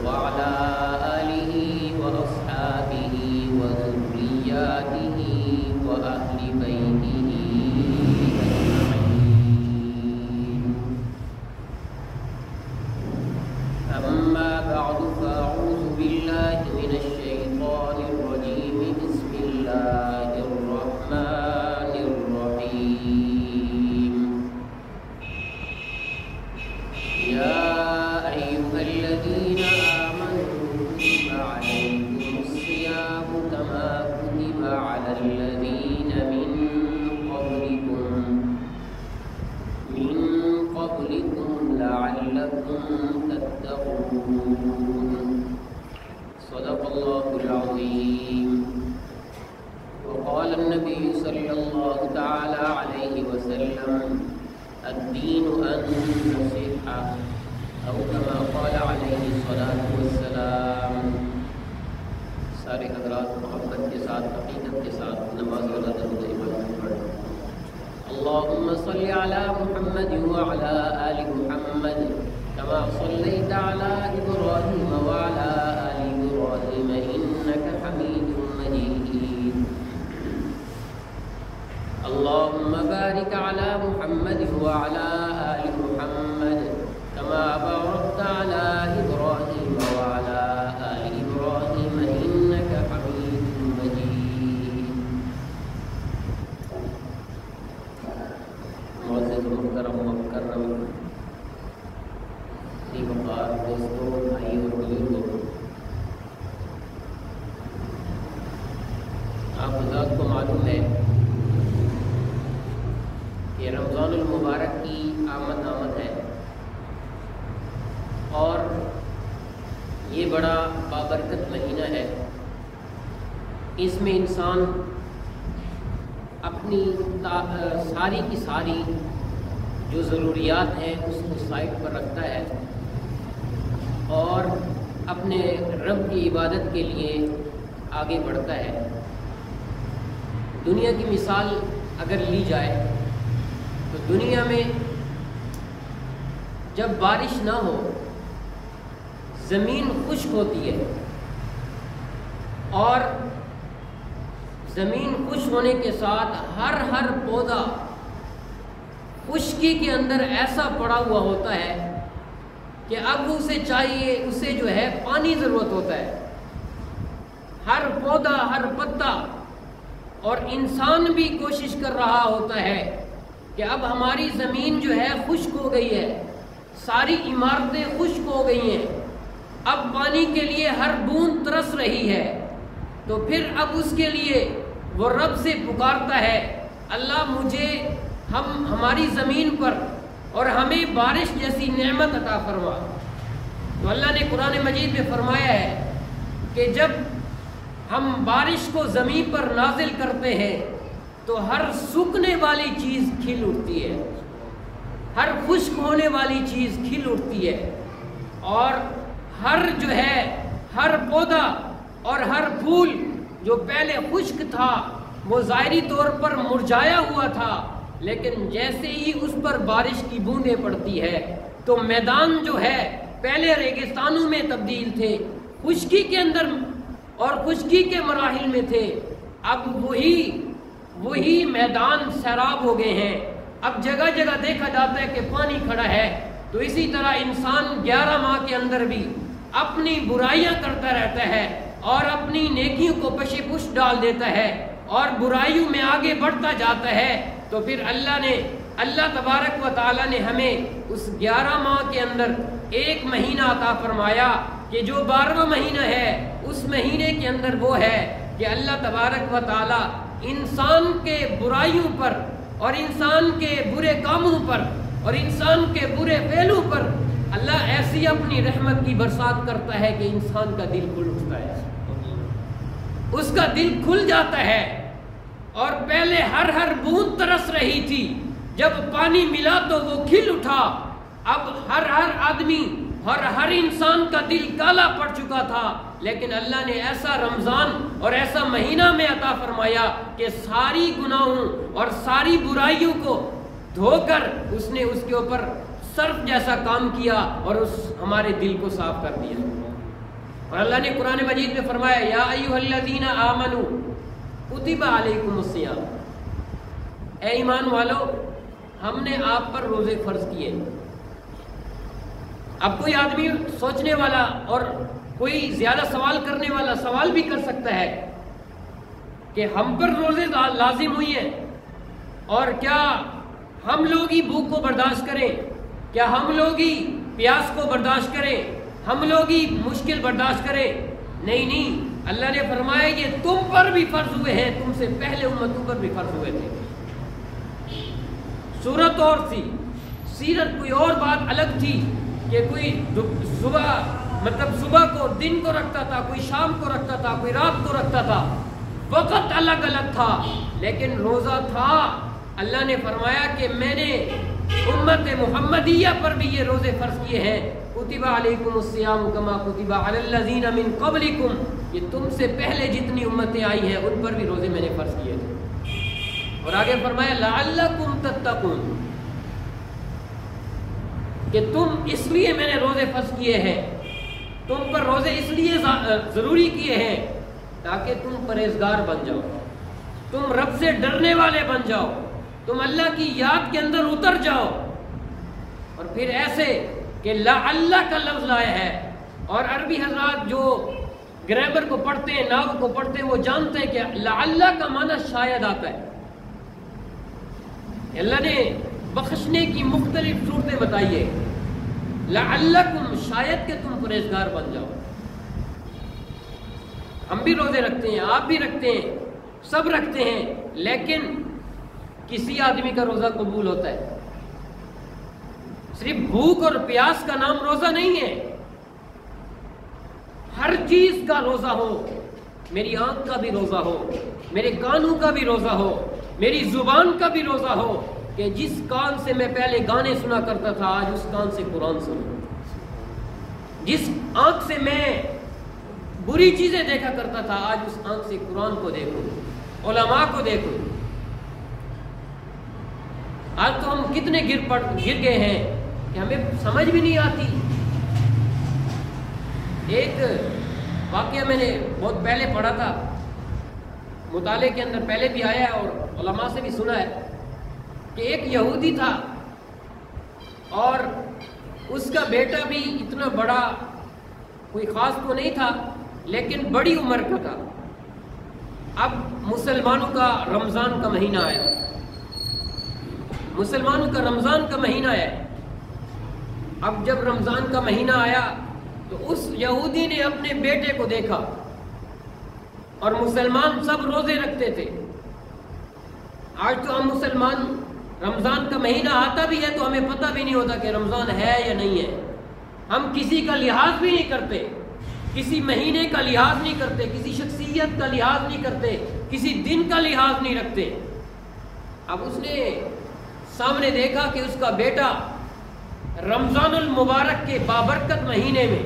وعلى آله وأصحابه وذرياته وأهل بيته أجمعين. أما بعد فأعوذ بالله من الشيطان الرجيم. بسم الله الرحمن الرحيم. يا أيها الذين آمنوا كتب عليكم الصيام كما كتب على الذين من قبلكم لعلكم تتقون. صدق الله العظيم. وقال النبي صلى الله تعالى عليه وسلم: الدين النصيحة، أو كما قال عليه الصلاة والسلام. سارے حضرات محبت کے ساتھ، عقیدت کے ساتھ نماز والا درود ابراہیم پڑھیں. اللهم صل على محمد وعلى آل محمد كما صليت على إبراهيم وعلى آل إبراهيم إنك حميد مجيد. اللهم بارك على محمد وعلى آل محمد كما باركت على إبراهيم وعلى آل إبراهيم إنك حميد مجيد. معزز محترم مکرم وقار دوستوں، بھائیوں اور بزرگوں، آپ حضرات کو معلوم ہے کہ رمضان المبارک کی آمد ہے اور یہ بڑا بابرکت مہینہ ہے. اس میں انسان اپنی ساری کی ساری جو ضروریات ہیں اس کو سائڈ پر رکھتا ہے اور اپنے رب کی عبادت کے لیے آگے بڑھتا ہے. دنیا کی مثال اگر لی جائے تو دنیا میں جب بارش نہ ہو زمین خشک ہوتی ہے، اور زمین خشک ہونے کے ساتھ ہر پودا خشکی کے اندر ایسا پڑا ہوا ہوتا ہے کہ اب اسے چاہیے، اسے جو ہے پانی ضرورت ہوتا ہے. ہر پودا، ہر پتا، اور انسان بھی کوشش کر رہا ہوتا ہے کہ اب ہماری زمین جو ہے خشک ہو گئی ہے، ساری عمارتیں خشک ہو گئی ہیں، اب پانی کے لیے ہر بوند ترس رہی ہے. تو پھر اب اس کے لیے وہ رب سے پکارتا ہے: اللہ مجھے ہماری زمین پر اور ہمیں بارش جیسی نعمت عطا فرما. تو اللہ نے قرآن مجید میں فرمایا ہے کہ جب ہم بارش کو زمین پر نازل کرتے ہیں تو ہر سوکھنے والی چیز کھل اٹھتی ہے، ہر خشک ہونے والی چیز کھل اٹھتی ہے، اور ہر جو ہے ہر پودا اور ہر پھول جو پہلے خشک تھا وہ ظاہری طور پر مرجھایا ہوا تھا، لیکن جیسے ہی اس پر بارش کی بوندیں پڑتی ہے تو میدان جو ہے پہلے ریگستانوں میں تبدیل تھے، خشکی کے اندر اور خشکی کے مراحل میں تھے، اب وہی میدان سیراب ہو گئے ہیں. اب جگہ جگہ دیکھا جاتا ہے کہ پانی کھڑا ہے. تو اسی طرح انسان 11 ماہ کے اندر بھی اپنی برائیاں کرتا رہتا ہے اور اپنی نیکیوں کو پشے پش ڈال دیتا ہے اور برائیوں میں آگے بڑھتا جاتا ہے. تو پھر اللہ تبارک و تعالی نے ہمیں اس 11 ماہ کے اندر ایک مہینہ عطا فرمایا کہ جو 12واں مہینہ ہے، اس مہینے کے اندر وہ ہے کہ اللہ تبارک و تعالی انسان کے برائیوں پر اور انسان کے برے کاموں پر اور انسان کے برے فعلوں پر اللہ ایسی اپنی رحمت کی برسات کرتا ہے کہ انسان کا دل کھل اٹھتا ہے، اس کا دل کھل جاتا ہے. اور پہلے ہر بوند ترس رہی تھی، جب پانی ملا تو وہ کھل اٹھا. اب ہر آدمی ہر انسان کا دل کالا پڑ چکا تھا، لیکن اللہ نے ایسا رمضان اور ایسا مہینہ میں عطا فرمایا کہ ساری گناہوں اور ساری برائیوں کو دھو کر اس نے اس کے اوپر صرف جیسا کام کیا اور اس ہمارے دل کو صاف کر دیا. اور اللہ نے قرآن مجید میں فرمایا یا ایھا آمنو کتب علیکم الصیام، اے ایمان والو ہم نے آپ پر روزے فرض کیے۔ اب کوئی آدمی سوچنے والا اور کوئی زیادہ سوال کرنے والا سوال بھی کر سکتا ہے کہ ہم پر روزے لازم ہوئی ہیں، اور کیا ہم لوگ ہی بھوک کو برداشت کریں؟ کیا ہم لوگ ہی پیاس کو برداشت کریں؟ ہم لوگ ہی مشکل برداشت کریں؟ نہیں نہیں، اللہ نے فرمایا یہ تم پر بھی فرض ہوئے ہیں، تم سے پہلے امتوں پر بھی فرض ہوئے تھے۔ صورت اور تھی، سیرت کوئی اور بات الگ تھی کہ کوئی صبح کو دن کو رکھتا تھا، کوئی شام کو رکھتا تھا، کوئی رات کو رکھتا تھا، وقت الگ الگ تھا، لیکن روزہ تھا۔ اللہ نے فرمایا کہ میں نے امت محمدیہ پر بھی یہ روزے فرض کیے ہیں، کتب علیکم الصیام کما کتب علی الذین من قبلکم، یہ تم سے پہلے جتنی امتیں آئی ہیں ان پر بھی روزے میں نے فرض کیے تھے۔ اور آگے فرمایا لعلکم تتقون، کہ تم اس لیے میں نے روزے فرض کیے ہیں، تم پر روزے اس لیے ضروری کیے ہیں تاکہ تم پرہیزگار بن جاؤ، تم رب سے ڈرنے والے بن جاؤ، تم اللہ کی یاد کے اندر اتر جاؤ۔ اور پھر ایسے کہ لعل کا لفظ لایا ہے، اور عربی حضرات جو گرامر کو پڑھتے ہیں، نحو کو پڑھتے ہیں، وہ جانتے ہیں کہ لعل کا معنی شاید آتا ہے۔ اللہ نے بخشنے کی مختلف صورتیں بتائی ہے، لعلکم، شاید کہ تم پرہیزگار بن جاؤ۔ ہم بھی روزے رکھتے ہیں، آپ بھی رکھتے ہیں، سب رکھتے ہیں، لیکن کسی آدمی کا روزہ قبول ہوتا ہے۔ صرف بھوک اور پیاس کا نام روزہ نہیں ہے، ہر چیز کا روزہ ہو، میری آنکھ کا بھی روزہ ہو، میرے کانوں کا بھی روزہ ہو، میری زبان کا بھی روزہ ہو، کہ جس کان سے میں پہلے گانے سنا کرتا تھا آج اس کان سے قرآن سنوں، جس آنکھ سے میں بری چیزیں دیکھا کرتا تھا آج اس آنکھ سے قرآن کو دیکھوں، علماء کو دیکھوں۔ آج تو ہم کتنے گر گئے ہیں کہ ہمیں سمجھ بھی نہیں آتی۔ ایک واقعہ میں نے بہت پہلے پڑھا تھا، مطالعے کے اندر پہلے بھی آیا ہے اور علماء سے بھی سنا ہے، کہ ایک یہودی تھا اور اس کا بیٹا بھی اتنا بڑا کوئی خاص تو نہیں تھا لیکن بڑی عمر کا تھا۔ اب مسلمانوں کا رمضان کا مہینہ آیا، مسلمانوں کا رمضان کا مہینہ ہے۔ اب جب رمضان کا مہینہ آیا تو اس یہودی نے اپنے بیٹے کو دیکھا، اور مسلمان سب روزے رکھتے تھے۔ آج تو ہم مسلمان رمضان کا مہینہ آتا بھی ہے تو ہمیں پتہ بھی نہیں ہوتا کہ رمضان ہے یا نہیں ہے، ہم کسی کا لحاظ بھی نہیں کرتے، کسی مہینے کا لحاظ نہیں کرتے، کسی شخصیت کا لحاظ نہیں کرتے، کسی دن کا لحاظ نہیں رکھتے۔ اب اس نے سامنے دیکھا کہ اس کا بیٹا رمضان المبارک کے بابرکت مہینے میں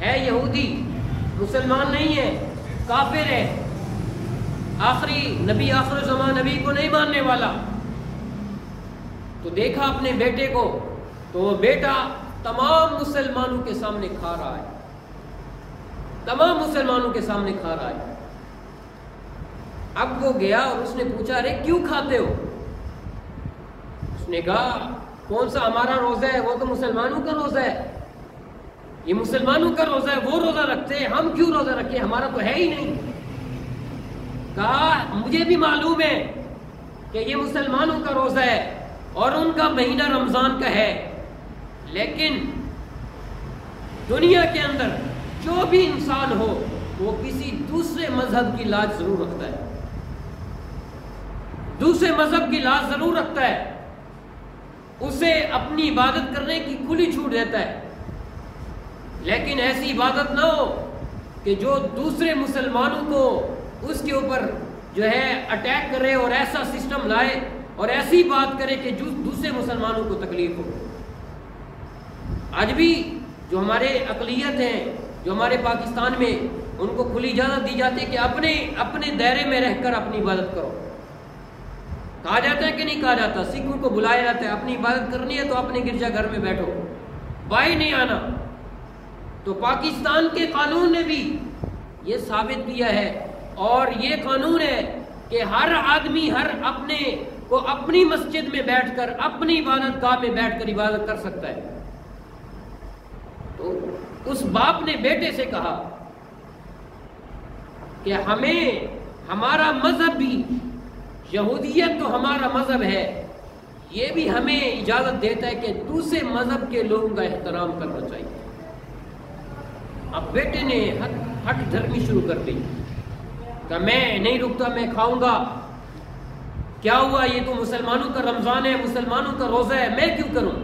ہے یہودی، مسلمان نہیں ہے، کافر ہے، آخری نبی، آخر زمان نبی کو نہیں ماننے والا۔ تو دیکھا اپنے بیٹے کو تو وہ بیٹا تمام مسلمانوں کے سامنے کھا رہا ہے، تمام مسلمانوں کے سامنے کھا رہا ہے۔ اب وہ گیا اور اس نے پوچھا ارے کیوں کھاتے ہو؟ اس نے کہا کون سا ہمارا روزہ ہے، وہ تو مسلمانوں کا روزہ ہے، یہ مسلمانوں کا روزہ ہے، وہ روزہ رکھتے ہیں، ہم کیوں روزہ رکھیں، ہمارا تو ہے ہی نہیں۔ کہا مجھے بھی معلوم ہے کہ یہ مسلمانوں کا روزہ ہے اور ان کا مہینہ رمضان کا ہے، لیکن دنیا کے اندر جو بھی انسان ہو وہ کسی دوسرے مذہب کی لاج ضرور رکھتا ہے، دوسرے مذہب کی لاج ضرور رکھتا ہے، اسے اپنی عبادت کرنے کی کھلی چھوٹ دیتا ہے، لیکن ایسی عبادت نہ ہو کہ جو دوسرے مسلمانوں کو اس کے اوپر جو ہے اٹیک کرے اور ایسا سسٹم لائے اور ایسی بات کرے کہ جو دوسرے مسلمانوں کو تکلیف ہو۔ آج بھی جو ہمارے اقلیت ہیں، جو ہمارے پاکستان میں، ان کو کھلی اجازت دی جاتی ہے کہ اپنے دائرے میں رہ کر اپنی عبادت کرو۔ کہا جاتا ہے کہ نہیں کہا جاتا، سکھوں کو بلایا جاتا ہے اپنی عبادت کرنی ہے تو اپنے گرجا گھر میں بیٹھو، باہر نہیں آنا۔ تو تو پاکستان کے قانون نے بھی یہ ثابت کیا ہے، اور یہ قانون ہے کہ ہر آدمی ہر اپنے کو اپنی مسجد میں بیٹھ کر اپنی عبادت گاہ میں بیٹھ کر عبادت کر سکتا ہے۔ تو اس باپ نے بیٹے سے کہا کہ ہمیں ہمارا مذہب بھی، یہودیت تو ہمارا مذہب ہے، یہ بھی ہمیں اجازت دیتا ہے کہ دوسرے مذہب کے لوگوں کا احترام کرنا چاہیے۔ اب بیٹے نے ہٹ دھرمی شروع کر دی کہ میں نہیں رکتا، میں کھاؤں گا، کیا ہوا، یہ تو مسلمانوں کا رمضان ہے، مسلمانوں کا روزہ ہے، میں کیوں کروں؟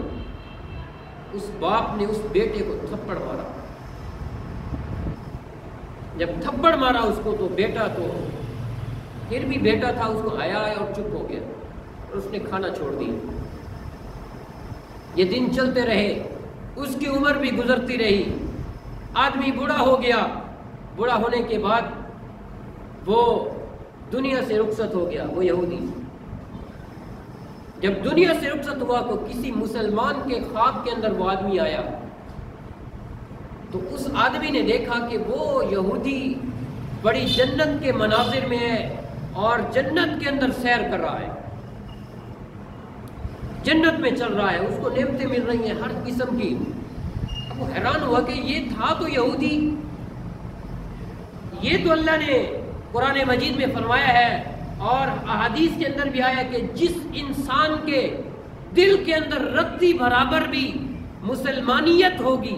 اس باپ نے اس بیٹے کو تھپڑ مارا۔ جب تھپڑ مارا اس کو تو بیٹا تو پھر بھی بیٹا تھا، اس کو آیا اور چپ ہو گیا اور اس نے کھانا چھوڑ دیا۔ یہ دن چلتے رہے، اس کی عمر بھی گزرتی رہی، آدمی بوڑھا ہو گیا، بوڑھا ہونے کے بعد وہ دنیا سے رخصت ہو گیا، وہ یہودی۔ جب دنیا سے رخصت ہوا تو کسی مسلمان کے خواب کے اندر وہ آدمی آیا، تو اس آدمی نے دیکھا کہ وہ یہودی بڑی جنت کے مناظر میں ہے اور جنت کے اندر سیر کر رہا ہے، جنت میں چل رہا ہے، اس کو نعمتیں مل رہی ہیں ہر قسم کی۔ اب وہ حیران ہوا کہ یہ تھا تو یہودی، یہ تو اللہ نے قرآن مجید میں فرمایا ہے اور احادیث کے اندر بھی آیا کہ جس انسان کے دل کے اندر رتی برابر بھی مسلمانیت ہوگی،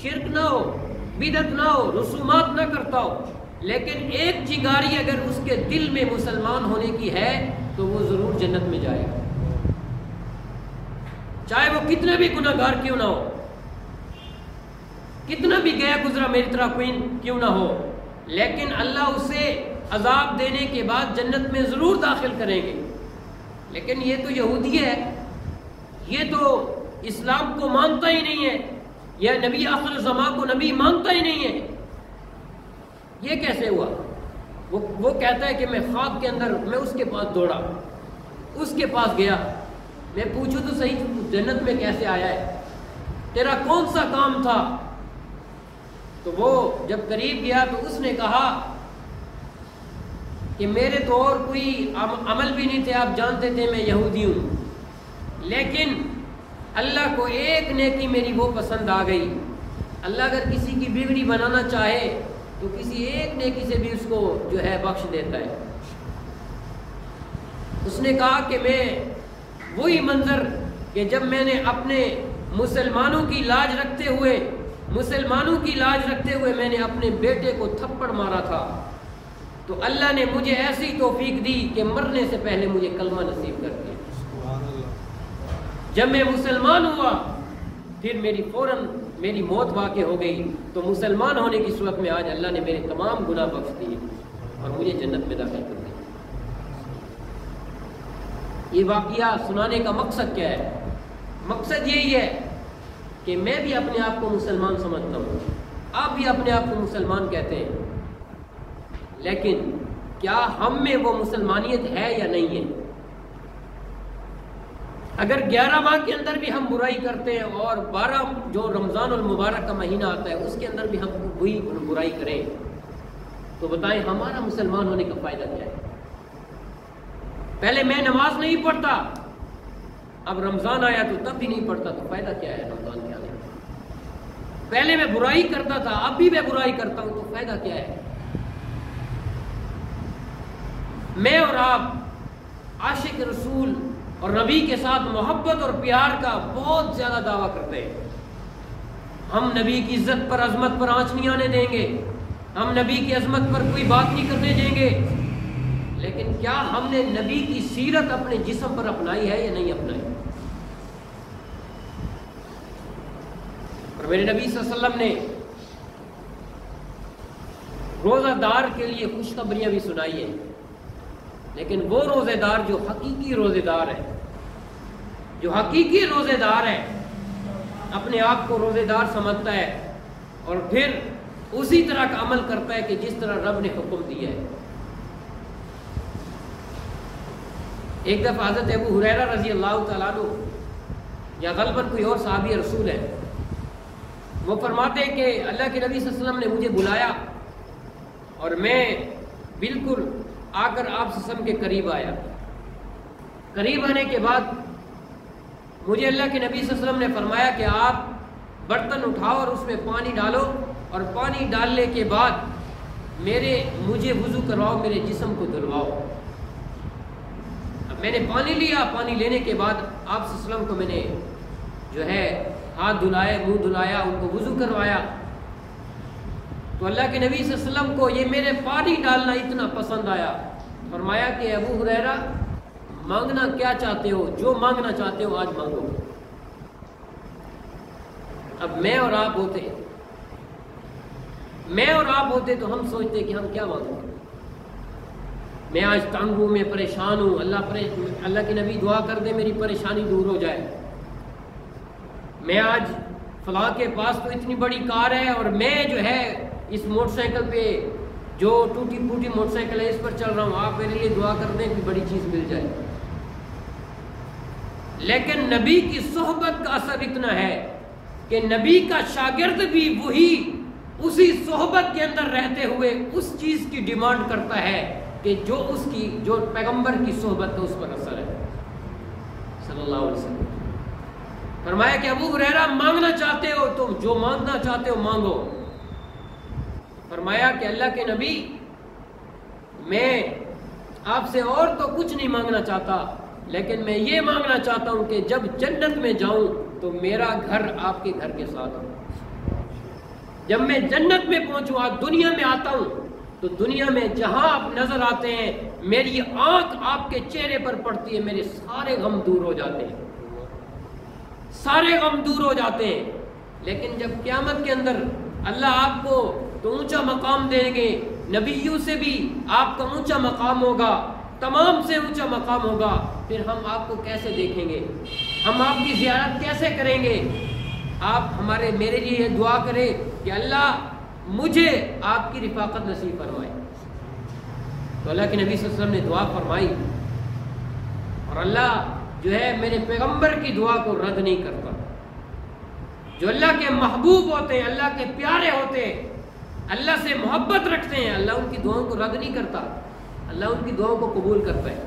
شرک نہ ہو، بدعت نہ ہو، رسومات نہ کرتا ہو، لیکن ایک چنگاری اگر اس کے دل میں مسلمان ہونے کی ہے تو وہ ضرور جنت میں جائے گا، چاہے وہ کتنا بھی گناہ گار کیوں نہ ہو، کتنا بھی گیا گزرا میری طرح کوئی کیوں نہ ہو، لیکن اللہ اسے عذاب دینے کے بعد جنت میں ضرور داخل کریں گے۔ لیکن یہ تو یہودی ہے، یہ تو اسلام کو مانتا ہی نہیں ہے، یہ نبی آخر الزمان کو نبی مانتا ہی نہیں ہے، یہ کیسے ہوا؟ وہ کہتا ہے کہ میں خواب کے اندر میں اس کے پاس دوڑا، اس کے پاس گیا، میں پوچھوں تو صحیح جنت میں کیسے آیا ہے، تیرا کون سا کام تھا؟ تو وہ جب قریب گیا تو اس نے کہا کہ میرے تو اور کوئی عمل بھی نہیں تھے، آپ جانتے تھے میں یہودی ہوں، لیکن اللہ کو ایک نیکی میری وہ پسند آ گئی، اللہ اگر کسی کی بگڑی بنانا چاہے تو کسی ایک نیکی سے بھی اس کو جو ہے بخش دیتا ہے۔ اس نے کہا کہ میں وہی منظر کہ جب میں نے اپنے مسلمانوں کی لاج رکھتے ہوئے میں نے اپنے بیٹے کو تھپڑ مارا تھا، تو اللہ نے مجھے ایسی توفیق دی کہ مرنے سے پہلے مجھے کلمہ نصیب کر دیا۔ جب میں مسلمان ہوا پھر فوراً میری موت واقع ہو گئی، تو مسلمان ہونے کی صورت میں آج اللہ نے میرے تمام گناہ بخش دیے اور مجھے جنت میں داخل کر دیا۔ یہ واقعہ سنانے کا مقصد کیا ہے؟ مقصد یہی ہے کہ میں بھی اپنے آپ کو مسلمان سمجھتا ہوں، آپ بھی اپنے آپ کو مسلمان کہتے ہیں، لیکن کیا ہم میں وہ مسلمانیت ہے یا نہیں ہے؟ اگر 11 ماہ کے اندر بھی ہم برائی کرتے ہیں اور 12 جو رمضان المبارک کا مہینہ آتا ہے اس کے اندر بھی ہم وہی برائی کریں، تو بتائیں ہمارا مسلمان ہونے کا فائدہ کیا ہے؟ پہلے میں نماز نہیں پڑھتا، اب رمضان آیا تو تب بھی نہیں پڑھتا، تو فائدہ کیا ہے رمضان کے آنے کا؟ پہلے میں برائی کرتا تھا، اب بھی میں برائی کرتا ہوں، تو فائدہ کیا ہے؟ میں اور آپ عاشق رسول اور نبی کے ساتھ محبت اور پیار کا بہت زیادہ دعویٰ کرتے ہیں، ہم نبی کی عزت پر عظمت پر آنچ نہیں آنے دیں گے، ہم نبی کی عظمت پر کوئی بات نہیں کرنے دیں گے، لیکن کیا ہم نے نبی کی سیرت اپنے جسم پر اپنائی ہے یا نہیں اپنائی؟ اور میرے نبی صلی اللہ علیہ وسلم نے روزہ دار کے لیے خوشخبریاں بھی سنائی ہیں، لیکن وہ روزے دار جو حقیقی روزے دار ہے، جو حقیقی روزے دار ہے، اپنے آپ کو روزے دار سمجھتا ہے اور پھر اسی طرح کا عمل کرتا ہے کہ جس طرح رب نے حکم دیا ہے۔ ایک دفعہ حضرت ابو ہریرہ رضی اللہ تعالیٰ عنہ یا غالباً کوئی اور صحابی رسول ہے، وہ فرماتے ہیں کہ اللہ کے نبی صلی اللہ علیہ وسلم نے مجھے بلایا اور میں بالکل آ کر آپ صلی اللہ علیہ وسلم کے قریب آیا. قریب آنے کے بعد مجھے اللہ کے نبی صلی اللہ علیہ وسلم نے فرمایا کہ آپ برتن اٹھاؤ اور اس میں پانی ڈالو اور پانی ڈالنے کے بعد مجھے وضو کرواؤ، میرے جسم کو دھلواؤ. اب میں نے پانی لیا، پانی لینے کے بعد آپ صلی اللہ علیہ وسلم کو میں نے جو ہے ہاتھ دھلائے، منہ دھلایا، ان کو وضو کروایا. تو اللہ کے نبی صلی اللہ علیہ وسلم کو یہ میرے پانی ڈالنا اتنا پسند آیا. فرمایا کہ ابو ہریرہ مانگنا کیا چاہتے ہو، جو مانگنا چاہتے ہو آج مانگو. اب میں اور آپ ہوتے تو ہم سوچتے کہ ہم کیا مانگیں. میں آج تنگ ہوں، میں پریشان ہوں، اللہ کے نبی دعا کر دے میری پریشانی دور ہو جائے. میں آج فلاں کے پاس تو اتنی بڑی کار ہے اور میں جو ہے اس موٹر سائیکل پہ جو ٹوٹی پھوٹی موٹر سائیکل ہے اس پر چل رہا ہوں، آپ میرے لیے دعا کر دیں کہ بڑی چیز مل جائے. لیکن نبی کی صحبت کا اثر اتنا ہے کہ نبی کا شاگرد بھی وہی اسی صحبت کے اندر رہتے ہوئے اس چیز کی ڈیمانڈ کرتا ہے کہ جو پیغمبر کی صحبت کا اس پر اثر ہے صلی اللہ علیہ وسلم. فرمایا کہ ابو ہریرہ مانگنا چاہتے ہو تو جو مانگنا چاہتے ہو مانگو. فرمایا کہ اللہ کے نبی میں آپ سے اور تو کچھ نہیں مانگنا چاہتا، لیکن میں یہ مانگنا چاہتا ہوں کہ جب جنت میں جاؤں تو میرا گھر آپ کے گھر کے ساتھ ہو. جب میں جنت میں پہنچوں، آج دنیا میں آتا ہوں تو دنیا میں جہاں آپ نظر آتے ہیں میری آنکھ آپ کے چہرے پر پڑتی ہے، میرے سارے غم دور ہو جاتے ہیں، سارے غم دور ہو جاتے ہیں. لیکن جب قیامت کے اندر اللہ آپ کو تو اونچا مقام دیں گے، نبیوں سے بھی آپ کا اونچا مقام ہوگا، تمام سے اونچا مقام ہوگا، پھر ہم آپ کو کیسے دیکھیں گے، ہم آپ کی زیارت کیسے کریں گے. آپ میرے لیے یہ دعا کریں کہ اللہ مجھے آپ کی رفاقت نصیب فرمائے. تو اللہ کے نبی صلی اللہ علیہ وسلم نے دعا فرمائی اور اللہ جو ہے میرے پیغمبر کی دعا کو رد نہیں کرتا. جو اللہ کے محبوب ہوتے ہیں، اللہ کے پیارے ہوتے ہیں، اللہ سے محبت رکھتے ہیں، اللہ ان کی دعاؤں کو رد نہیں کرتا، اللہ ان کی دعاؤں کو قبول کرتا ہے.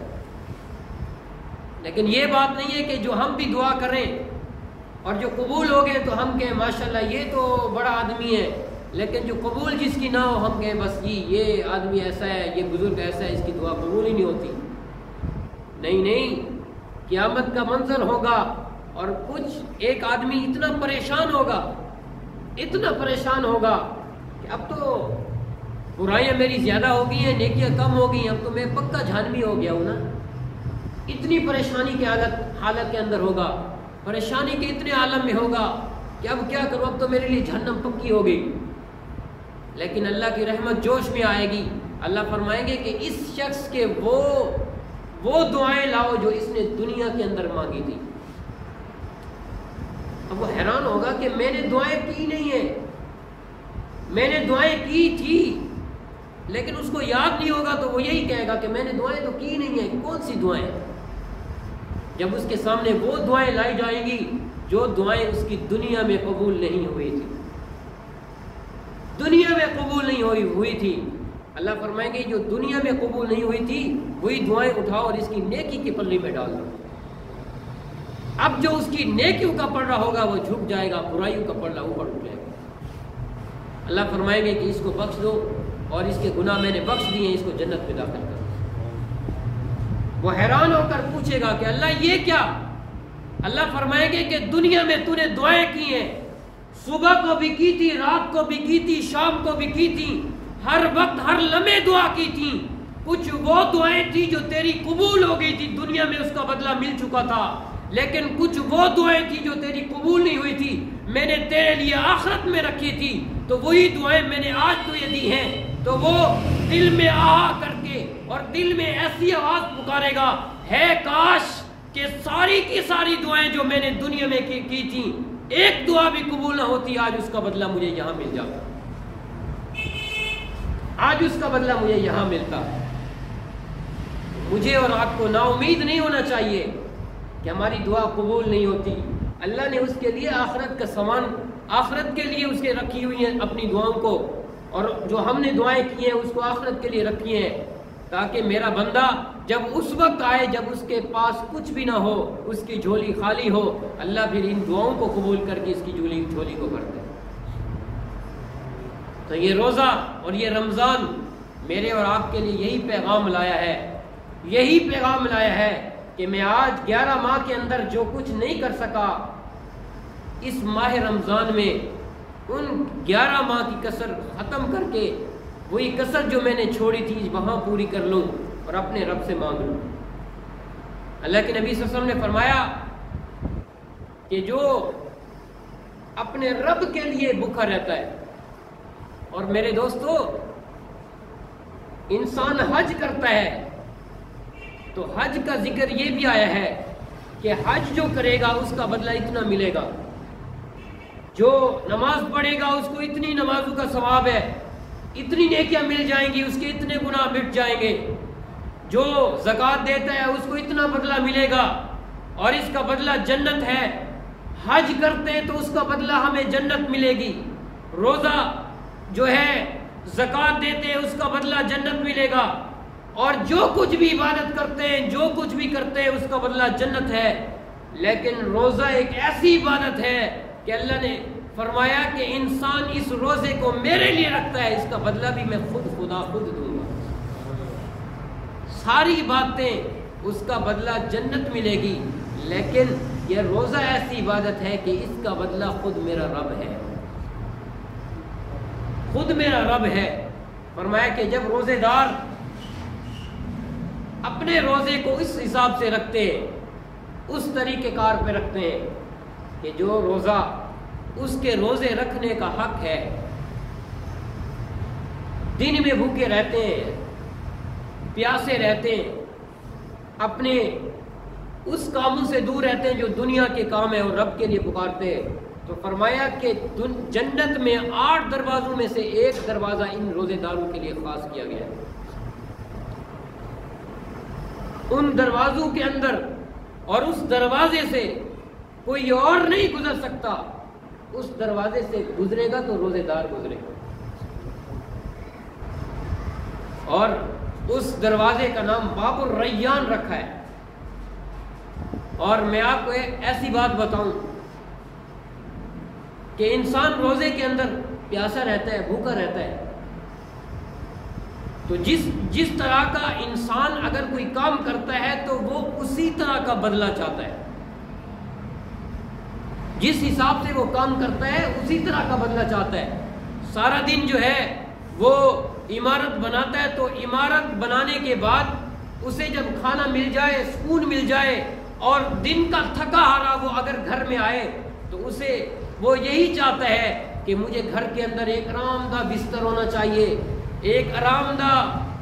لیکن یہ بات نہیں ہے کہ جو ہم بھی دعا کریں اور جو قبول ہو گئے تو ہم کہیں ماشاءاللہ یہ تو بڑا آدمی ہے، لیکن جو قبول جس کی نہ ہو ہم کہیں بس یہ آدمی ایسا ہے، یہ بزرگ ایسا ہے، اس کی دعا قبول ہی نہیں ہوتی. نہیں، قیامت کا منظر ہوگا اور ایک آدمی اتنا پریشان ہوگا کہ اب تو برائیاں میری زیادہ ہو گئی ہیں، نیکیاں کم ہو گئی، اب تو میں پکا جہنمی ہو گیا ہوں نا. اتنی پریشانی کی حالت کے اندر ہوگا، پریشانی کے اتنے عالم میں ہوگا کہ اب کیا کروں، اب تو میرے لیے جہنم پکی ہو گئی. لیکن اللہ کی رحمت جوش میں آئے گی. اللہ فرمائیں گے کہ اس شخص کے وہ دعائیں لاؤ جو اس نے دنیا کے اندر مانگی تھی. اب وہ حیران ہوگا کہ میں نے دعائیں کی نہیں ہیں، میں نے دعائیں کی تھی، لیکن اس کو یاد نہیں ہوگا تو وہ یہی کہے گا کہ میں نے دعائیں تو کی نہیں ہیں. کون سی دعائیں؟ جب اس کے سامنے وہ دعائیں لائی جائیں گی جو دعائیں اس کی دنیا میں قبول نہیں ہوئی تھی، دنیا میں قبول نہیں ہوئی تھی. اللہ فرمائیں گے جو دنیا میں قبول نہیں ہوئی تھی وہی دعائیں اٹھاؤ اور اس کی نیکی کے پلے میں ڈال دو. اب جو اس کی نیکیوں کا پڑھا ہوگا وہ جھک جائے گا، برائیوں کا پڑھا اوپر اٹھ جائے گا. اللہ فرمائیں گے کہ اس کو بخش دو اور اس کے گناہ میں نے بخش دیے، اس کو جنت میں داخل کر. وہ حیران ہو کر پوچھے گا کہ اللہ یہ کیا؟ اللہ فرمائیں گے کہ دنیا میں تو نے دعائیں کی ہیں، صبح کو بھی کی تھی، رات کو بھی کی تھی، شام کو بھی کی تھی، ہر وقت ہر لمحے دعا کی تھی. کچھ وہ دعائیں تھی جو تیری قبول ہو گئی تھی، دنیا میں اس کا بدلہ مل چکا تھا. لیکن کچھ وہ دعائیں تھی جو تیری قبول نہیں ہوئی تھی، میں نے تیرے لیے آخرت میں رکھی تھی. تو وہی دعائیں میں نے آج تجھے دی ہیں. تو وہ دل میں آہا کر کے اور دل میں ایسی آواز پکارے گا، ہے کاش کہ ساری کی ساری دعائیں جو میں نے دنیا میں کی تھی ایک دعا بھی قبول نہ ہوتی، آج اس کا بدلہ مجھے یہاں مل جاتا، آج اس کا بدلہ مجھے یہاں ملتا. مجھے اور آپ کو نا امید نہیں ہونا چاہیے کہ ہماری دعا قبول نہیں ہوتی. اللہ نے اس کے لیے آخرت کا سامان آخرت کے لیے اس کے رکھی ہوئی ہیں اپنی دعاؤں کو، اور جو ہم نے دعائیں کی ہیں اس کو آخرت کے لیے رکھی ہیں، تاکہ میرا بندہ جب اس وقت آئے جب اس کے پاس کچھ بھی نہ ہو، اس کی جھولی خالی ہو، اللہ پھر ان دعاؤں کو قبول کر کے اس کی جھولی کو بھر دے۔ تو یہ روزہ اور یہ رمضان میرے اور آپ کے لیے یہی پیغام لایا ہے، یہی پیغام لایا ہے کہ میں آج 11 ماہ کے اندر جو کچھ نہیں کر سکا، اس ماہ رمضان میں ان 11 ماہ کی کسر ختم کر کے وہی کسر جو میں نے چھوڑی تھی وہاں پوری کر لوں اور اپنے رب سے مانگ لوں۔ اللہ کے نبی صلی اللہ علیہ وسلم نے فرمایا کہ جو اپنے رب کے لیے بھوکا رہتا ہے، اور میرے دوستو انسان حج کرتا ہے تو حج کا ذکر یہ بھی آیا ہے کہ حج جو کرے گا اس کا بدلہ اتنا ملے گا، جو نماز پڑھے گا اس کو اتنی نمازوں کا ثواب ہے، اتنی نیکیاں مل جائیں گی، اس کے اتنے گناہ مٹ جائیں گے، جو زکوٰۃ دیتا ہے اس کو اتنا بدلہ ملے گا اور اس کا بدلہ جنت ہے۔ حج کرتے ہیں تو اس کا بدلہ ہمیں جنت ملے گی، روزہ جو ہے زکوٰۃ دیتے ہیں اس کا بدلہ جنت ملے گا، اور جو کچھ بھی عبادت کرتے ہیں، جو کچھ بھی کرتے ہیں اس کا بدلہ جنت ہے۔ لیکن روزہ ایک ایسی عبادت ہے کہ اللہ نے فرمایا کہ انسان اس روزے کو میرے لیے رکھتا ہے، اس کا بدلہ بھی میں خود دوں گا۔ ساری باتیں اس کا بدلہ جنت ملے گی، لیکن یہ روزہ ایسی عبادت ہے کہ اس کا بدلہ خود میرا رب ہے، خود میرا رب ہے۔ فرمایا کہ جب روزے دار اپنے روزے کو اس حساب سے رکھتے ہیں، اس طریقے کار پہ رکھتے ہیں کہ جو روزہ اس کے روزے رکھنے کا حق ہے، دن میں بھوکے رہتے ہیں، پیاسے رہتے ہیں، اپنے اس کاموں سے دور رہتے ہیں جو دنیا کے کام ہیں اور رب کے لیے پکارتے ہیں، تو فرمایا کہ جنت میں 8 دروازوں میں سے ایک دروازہ ان روزے داروں کے لیے خاص کیا گیا ہے۔ ان دروازوں کے اندر اور اس دروازے سے کوئی اور نہیں گزر سکتا، اس دروازے سے گزرے گا تو روزے دار گزرے گا، اور اس دروازے کا نام باب الریان رکھا ہے۔ اور میں آپ کو ایک ایسی بات بتاؤں کہ انسان روزے کے اندر پیاسا رہتا ہے، بھوکا رہتا ہے، تو جس طرح کا انسان اگر کوئی کام کرتا ہے تو وہ اسی طرح کا بدلہ چاہتا ہے، جس حساب سے وہ کام کرتا ہے اسی طرح کا بدلہ چاہتا ہے۔ سارا دن جو ہے وہ عمارت بناتا ہے، تو عمارت بنانے کے بعد اسے جب کھانا مل جائے، سکون مل جائے، اور دن کا تھکا ہارا وہ اگر گھر میں آئے تو اسے وہ یہی چاہتا ہے کہ مجھے گھر کے اندر ایک آرام دہ بستر ہونا چاہیے، ایک آرام دہ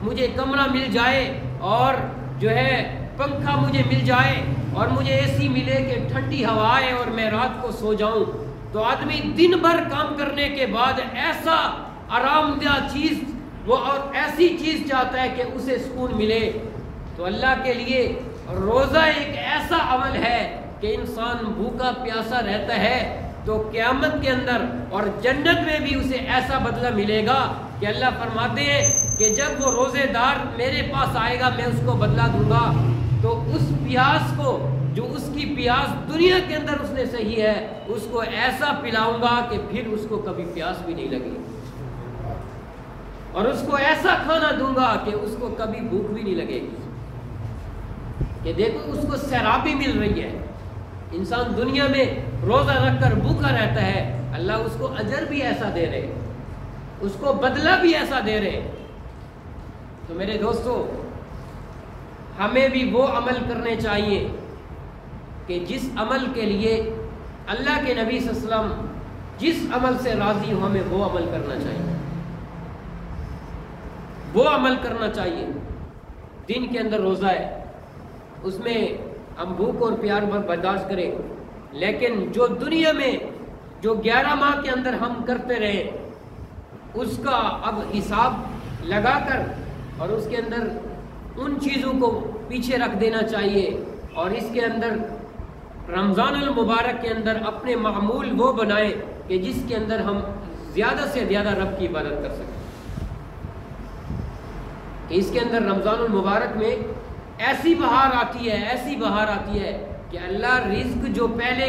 مجھے کمرہ مل جائے، اور جو ہے پنکھا مجھے مل جائے، اور مجھے اے سی ملے کہ ٹھنڈی ہوا آئے اور میں رات کو سو جاؤں۔ تو آدمی دن بھر کام کرنے کے بعد ایسا آرام دہ چیز وہ اور ایسی چیز چاہتا ہے کہ اسے سکون ملے۔ تو اللہ کے لیے روزہ ایک ایسا عمل ہے کہ انسان بھوکا پیاسا رہتا ہے تو قیامت کے اندر اور جنت میں بھی اسے ایسا بدلہ ملے گا کہ اللہ فرماتے ہیں کہ جب وہ روزے دار میرے پاس آئے گا میں اس کو بدلہ دوں گا، تو اس پیاس کو جو اس کی پیاس دنیا کے اندر اس نے سہی ہے اس کو ایسا پلاؤں گا کہ پھر اس کو کبھی پیاس بھی نہیں لگے، اور اس کو ایسا کھانا دوں گا کہ اس کو کبھی بھوک بھی نہیں لگے گی، کہ دیکھو اس کو سیرابی مل رہی ہے۔ انسان دنیا میں روزہ رکھ کر بھوکا رہتا ہے، اللہ اس کو اجر بھی ایسا دے رہے، اس کو بدلہ بھی ایسا دے رہے۔ تو میرے دوستو ہمیں بھی وہ عمل کرنے چاہیے کہ جس عمل کے لیے اللہ کے نبی صلی اللہ علیہ وسلم جس عمل سے راضی ہو ہمیں وہ عمل کرنا چاہیے، وہ عمل کرنا چاہیے۔ دن کے اندر روزہ ہے، اس میں ہم بھوک اور پیار برداشت کریں، لیکن جو دنیا میں جو 11 ماہ کے اندر ہم کرتے رہے اس کا اب حساب لگا کر اور اس کے اندر ان چیزوں کو پیچھے رکھ دینا چاہیے، اور اس کے اندر رمضان المبارک کے اندر اپنے معمول وہ بنائیں کہ جس کے اندر ہم زیادہ سے زیادہ رب کی عبادت کر سکیں، کہ اس کے اندر رمضان المبارک میں ایسی بہار آتی ہے، ایسی بہار آتی ہے کہ اللہ رزق جو پہلے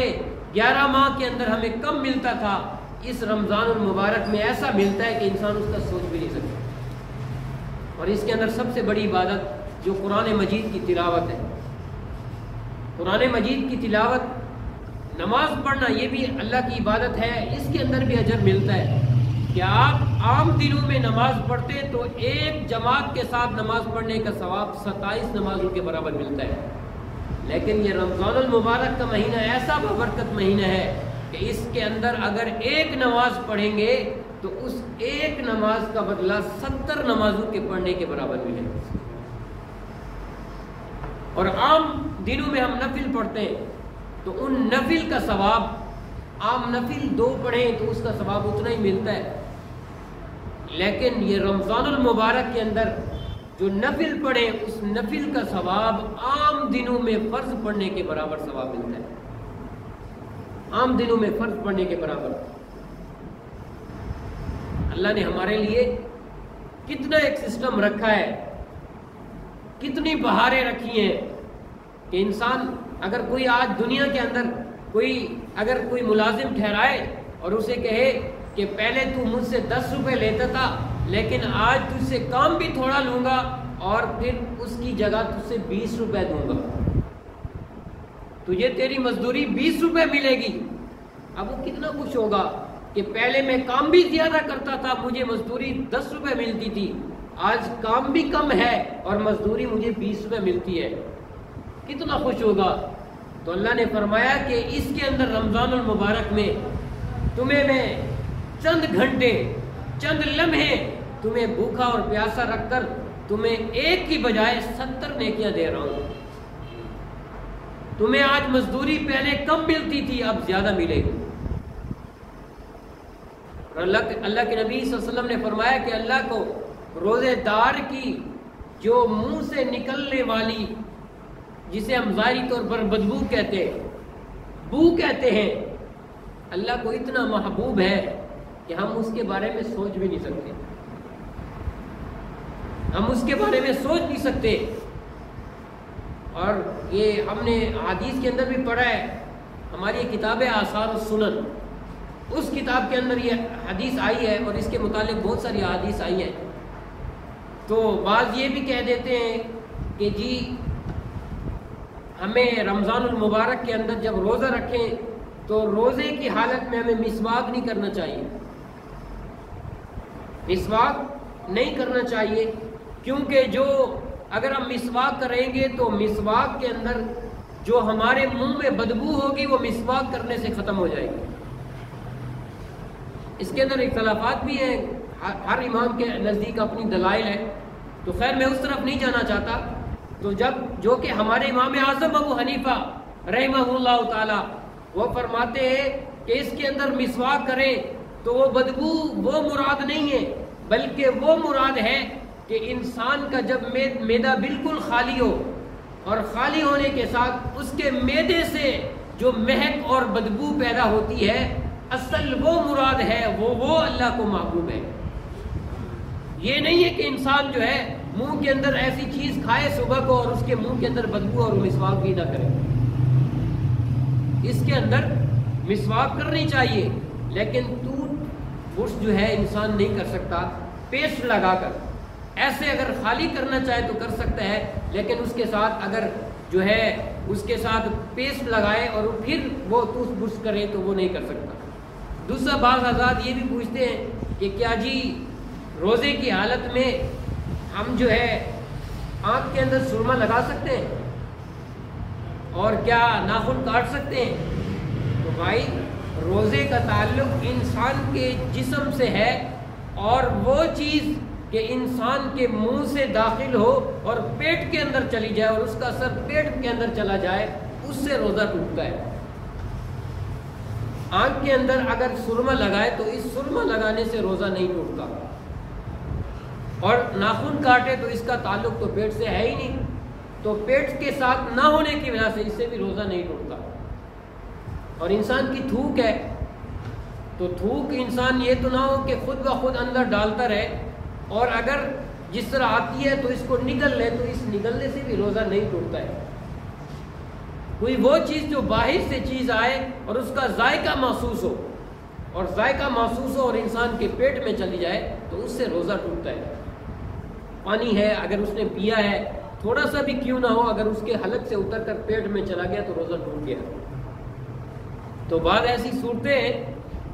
11 ماہ کے اندر ہمیں کم ملتا تھا، اس رمضان المبارک میں ایسا ملتا ہے کہ انسان اس کا سوچ بھی نہیں سکتا۔ اور اس کے اندر سب سے بڑی عبادت جو قرآن مجید کی تلاوت ہے، قرآن مجید کی تلاوت، نماز پڑھنا، یہ بھی اللہ کی عبادت ہے، اس کے اندر بھی اجر ملتا ہے کہ آپ عام دنوں میں نماز پڑھتے تو ایک جماعت کے ساتھ نماز پڑھنے کا ثواب 27 نمازوں کے برابر ملتا ہے، لیکن یہ رمضان المبارک کا مہینہ ایسا بابرکت مہینہ ہے کہ اس کے اندر اگر ایک نماز پڑھیں گے تو اس ایک نماز کا بدلہ 70 نمازوں کے پڑھنے کے برابر ملے گا۔ اور عام دنوں میں ہم نفل پڑھتے ہیں تو ان نفل کا ثواب، عام نفل 2 پڑھیں تو اس کا ثواب اتنا ہی ملتا ہے، لیکن یہ رمضان المبارک کے اندر جو نفل پڑھیں اس نفل کا ثواب عام دنوں میں فرض پڑھنے کے برابر ثواب ملتا ہے، عام دنوں میں فرض پڑھنے کے برابر۔ اللہ نے ہمارے لیے کتنا ایک سسٹم رکھا ہے، کتنی بہاریں رکھی ہیں کہ انسان اگر کوئی آج دنیا کے اندر اگر کوئی ملازم ٹھہرائے اور اسے کہے کہ پہلے تو مجھ سے 10 روپے لیتا تھا لیکن آج تجھ سے کام بھی تھوڑا لوں گا اور پھر اس کی جگہ تجھ سے 20 روپے دوں گا، تجھے تیری مزدوری 20 روپے ملے گی، اب وہ کتنا خوش ہوگا کہ پہلے میں کام بھی زیادہ کرتا تھا، مجھے مزدوری 10 روپے ملتی تھی، آج کام بھی کم ہے اور مزدوری مجھے 20 روپے ملتی ہے، کتنا خوش ہوگا۔ تو اللہ نے فرمایا کہ اس کے اندر رمضان المبارک میں تمہیں میں چند گھنٹے، چند لمحے تمہیں بھوکا اور پیاسا رکھ کر تمہیں ایک کی بجائے 70 نیکیاں دے رہا ہوں۔ تمہیں آج مزدوری پہلے کم ملتی تھی، اب زیادہ ملے گی۔ اور اللہ کے نبی صلی اللہ علیہ وسلم نے فرمایا کہ اللہ کو روزے دار کی جو منہ سے نکلنے والی، جسے ہم ظاہری طور پر بدبو کہتے ہیں، بو کہتے ہیں، اللہ کو اتنا محبوب ہے کہ ہم اس کے بارے میں سوچ بھی نہیں سکتے، ہم اس کے بارے میں سوچ نہیں سکتے۔ اور یہ ہم نے حدیث کے اندر بھی پڑھا ہے، ہماری کتاب آثار السنن، اس کتاب کے اندر یہ حدیث آئی ہے اور اس کے متعلق بہت ساری حدیث آئی ہیں۔ تو بعض یہ بھی کہہ دیتے ہیں کہ جی ہمیں رمضان المبارک کے اندر جب روزہ رکھیں تو روزے کی حالت میں ہمیں مسواک نہیں کرنا چاہیے، مسواک نہیں کرنا چاہیے، کیونکہ جو اگر ہم مسواک کریں گے تو مسواک کے اندر جو ہمارے منہ میں بدبو ہوگی وہ مسواک کرنے سے ختم ہو جائے گی۔ اس کے اندر اختلافات بھی ہیں، ہر امام کے نزدیک اپنی دلائل ہے، تو خیر میں اس طرف نہیں جانا چاہتا۔ تو جو کہ ہمارے امام اعظم ابو حنیفہ رحمہ اللہ تعالی وہ فرماتے ہیں کہ اس کے اندر مسواک کریں تو وہ بدبو وہ مراد نہیں ہے، بلکہ وہ مراد ہے کہ انسان کا جب معدہ بالکل خالی ہو اور خالی ہونے کے ساتھ اس کے معدے سے جو مہک اور بدبو پیدا ہوتی ہے، اصل وہ مراد ہے، وہ اللہ کو محبوب ہے۔ یہ نہیں ہے کہ انسان جو ہے منہ کے اندر ایسی چیز کھائے صبح کو اور اس کے منہ کے اندر بدبو اور مسواک بھی نہ کرے، اس کے اندر مسواک کرنی چاہیے، لیکن ٹوٹ برش جو ہے انسان نہیں کر سکتا پیسٹ لگا کر، ایسے اگر خالی کرنا چاہے تو کر سکتا ہے، لیکن اس کے ساتھ اگر جو ہے اس کے ساتھ پیسٹ لگائے اور پھر وہ ٹوتھ برش کرے تو وہ نہیں کر سکتا۔ دوسرا بعض حضرات یہ بھی پوچھتے ہیں کہ کیا جی روزے کی حالت میں ہم جو ہے آنکھ کے اندر سرما لگا سکتے ہیں اور کیا ناخن کاٹ سکتے ہیں؟ تو بھائی روزے کا تعلق انسان کے جسم سے ہے، اور وہ چیز کہ انسان کے منہ سے داخل ہو اور پیٹ کے اندر چلی جائے اور اس کا اثر پیٹ کے اندر چلا جائے، اس سے روزہ ٹوٹتا ہے۔ آنکھ کے اندر اگر سرما لگائے تو اس سرما لگانے سے روزہ نہیں ٹوٹتا، اور ناخن کاٹے تو اس کا تعلق تو پیٹ سے ہے ہی نہیں، تو پیٹ کے ساتھ نہ ہونے کی وجہ سے اس سے بھی روزہ نہیں ٹوٹتا۔ اور انسان کی تھوک ہے، تو تھوک انسان یہ تو نہ ہو کہ خود بخود اندر ڈالتا رہے، اور اگر جس طرح آتی ہے تو اس کو نگل لے، تو اس نگلنے سے بھی روزہ نہیں ٹوٹتا ہے۔ کوئی وہ چیز جو باہر سے چیز آئے اور اس کا ذائقہ محسوس ہو، اور ذائقہ محسوس ہو اور انسان کے پیٹ میں چلی جائے تو اس سے روزہ ٹوٹتا ہے۔ پانی ہے، اگر اس نے پیا ہے تھوڑا سا بھی کیوں نہ ہو، اگر اس کے حلق سے اتر کر پیٹ میں چلا گیا تو روزہ ٹوٹ گیا۔ تو بعض ایسی صورتیں ہیں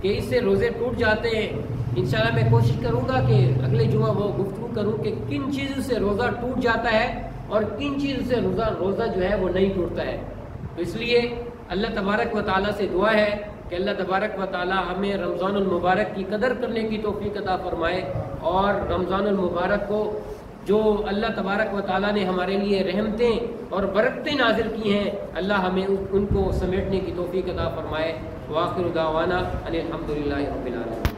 کہ اس سے روزے ٹوٹ جاتے ہیں۔ انشاءاللہ میں کوشش کروں گا کہ اگلے جمعہ وہ گفتگو کروں کہ کن چیزوں سے روزہ ٹوٹ جاتا ہے اور کن چیزوں سے روزہ جو ہے وہ نہیں ٹوٹتا ہے۔ تو اس لیے اللہ تبارک و تعالیٰ سے دعا ہے کہ اللہ تبارک و تعالیٰ ہمیں رمضان المبارک کی قدر کرنے کی توفیق عطا فرمائے، اور رمضان المبارک کو جو اللہ تبارک و تعالیٰ نے ہمارے لیے رحمتیں اور برکتیں نازل کی ہیں، اللہ ہمیں ان کو سمیٹنے کی توفیق عطا فرمائے۔ وآخر دعوانا ان الحمد للہ رب العالمین۔